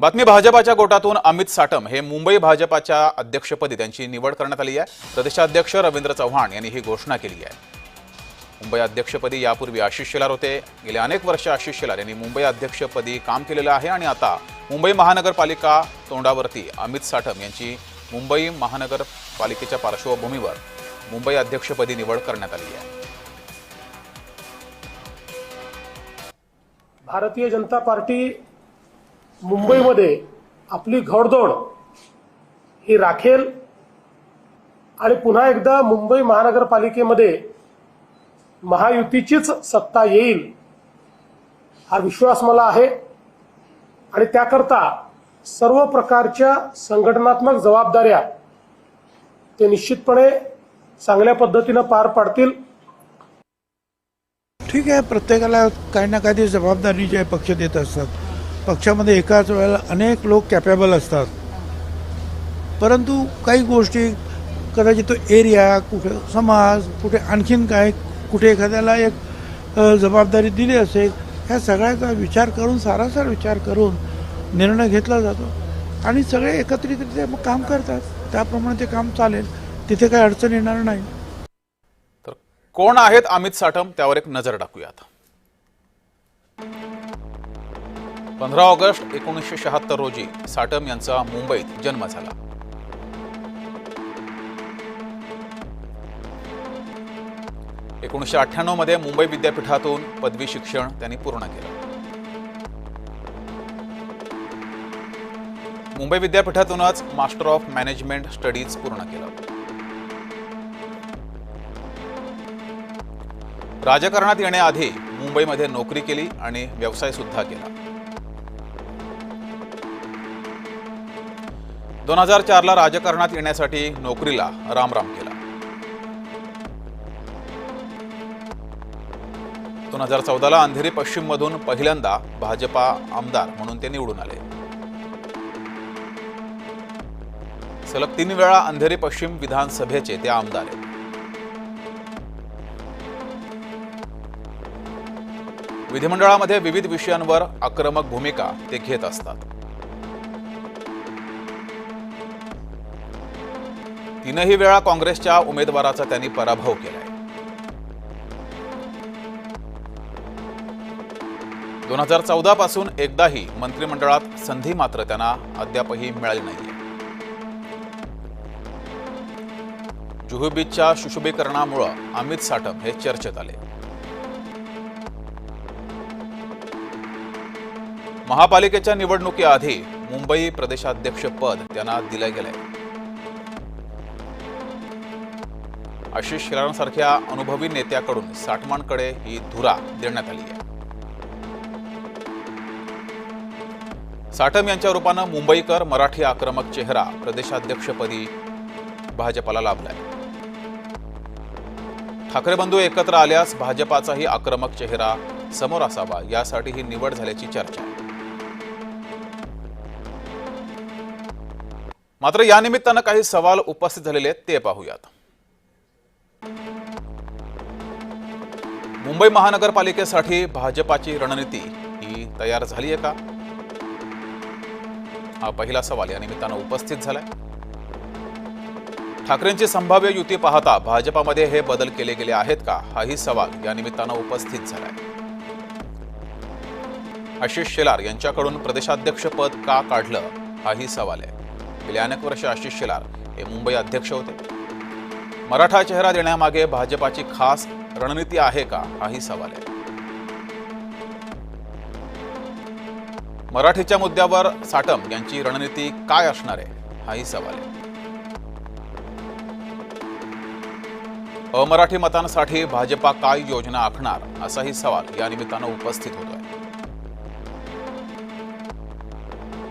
बातमी भाजपाच्या गोटातून अमित साटम हे मुंबई भाजपाच्या अध्यक्षपदी त्यांची निवड करण्यात आली आहे। प्रदेशाध्यक्ष रवींद्र चव्हाण यांनी ही घोषणा केली आहे। मुंबई अध्यक्षपदी यापूर्वी आशिष शेलार होते। गेल्या अनेक वर्ष आशिष शेलार यांनी मुंबई अध्यक्षपदी काम केलेलं आहे आणि आता मुंबई महानगरपालिका तोंडावरती अमित साटम यांची मुंबई महानगरपालिकेच्या पार्श्वभूमीवर मुंबई अध्यक्षपदी निवड करण्यात आली आहे। भारतीय जनता पार्टी मुंबईमध्ये आपली घोडदौड ही राखेल आणि पुन्हा एकदा मुंबई महानगरपालिकेमध्ये महायुतीचीच सत्ता येईल हा विश्वास मला आहे आणि त्याकरता सर्व प्रकारच्या संघटनात्मक जबाबदाऱ्या ते निश्चितपणे चांगल्या पद्धतीने पार पाडतील। ठीक आहे, प्रत्येकाला काही ना काही जबाबदारी जे पक्ष देत असतात। पक्षामध्ये एकाच वेळेला अनेक लोक कॅपेबल असतात, परंतु काही गोष्टी कदाचित तो एरिया, कुठे समाज, कुठे आणखीन काय, कुठे एखाद्याला एक जबाबदारी दिली असेल, ह्या सगळ्याचा विचार करून सारासार विचार करून निर्णय घेतला जातो आणि सगळे एकत्रितरित्या मग काम करतात। त्याप्रमाणे ते काम चालेल, तिथे काही अडचण येणार नाही। तर कोण आहेत अमित साटम त्यावर एक नजर टाकूयात। 15 ऑगस्ट 1976 रोजी साटम यांचा मुंबईत जन्म झाला। ...1998 मध्ये मुंबई विद्यापीठातून पदवी शिक्षण त्यांनी पूर्ण केलं। मुंबई विद्यापीठातूनच मास्टर ऑफ मॅनेजमेंट स्टडीज पूर्ण केलं। राजकारणात येण्याआधी मुंबईमध्ये नोकरी केली आणि व्यवसाय सुद्धा केला। 2004 ला राजकारणात येण्यासाठी नोकरीला रामराम केला। 2014 ला अंधेरी पश्चिम मधून पहिल्यांदा भाजपा आमदार म्हणून ते निवडून आले। सलग 3 वेळा अंधेरी पश्चिम विधानसभेचे ते आमदार आहेत। विधिमंडळामध्ये विविध विषयांवर आक्रमक भूमिका ते घेत असतात। 3ही वेळा काँग्रेसच्या उमेदवाराचा त्यांनी पराभव केलाय। 2014 पासून एकदाही मंत्रिमंडळात संधी मात्र त्यांना अद्यापही मिळाली नाहीये। जुहू बीचच्या सुशोभीकरणामुळे अमित साटम हे चर्चेत आले। महापालिकेच्या निवडणुकीआधी मुंबई प्रदेशाध्यक्ष पद त्यांना दिले गेले। आशिष शेलारांसारख्या अनुभवी नेत्याकडून साटमांकडे ही धुरा देण्यात आली आहे। साटम यांच्या रूपानं मुंबईकर मराठी आक्रमक चेहरा प्रदेशाध्यक्षपदी भाजपाला लाभलाय। ठाकरे बंधू एकत्र आल्यास भाजपाचाही आक्रमक चेहरा समोर असावा यासाठी ही निवड झाल्याची चर्चा आहे। मात्र या निमित्तानं काही सवाल उपस्थित झालेले आहेत, ते पाहूयात। मुंबई महानगरपालिकेसाठी भाजपाची रणनीती ही तयार झाली आहे का, हा पहिला सवाल या निमित्तानं उपस्थित झालाय। ठाकरेंची संभाव्य युती पाहता भाजपामध्ये हे बदल केले गेले आहेत का, हाही सवाल या निमित्तानं उपस्थित झालाय। आशिष शेलार यांच्याकडून प्रदेशाध्यक्ष पद का काढलं, हाही सवाल आहे। गेल्या अनेक वर्ष आशिष शेलार हे मुंबई अध्यक्ष होते। मराठा चेहरा देण्यामागे भाजपाची खास रणनीती आहे का, हाही सवाल आहे। मराठीच्या मुद्द्यावर साटम यांची रणनीती काय असणार आहे, हाही सवाल आहे। अमराठी मतांसाठी भाजपा काय योजना आखणार, असाही सवाल या निमित्तानं उपस्थित होतोय।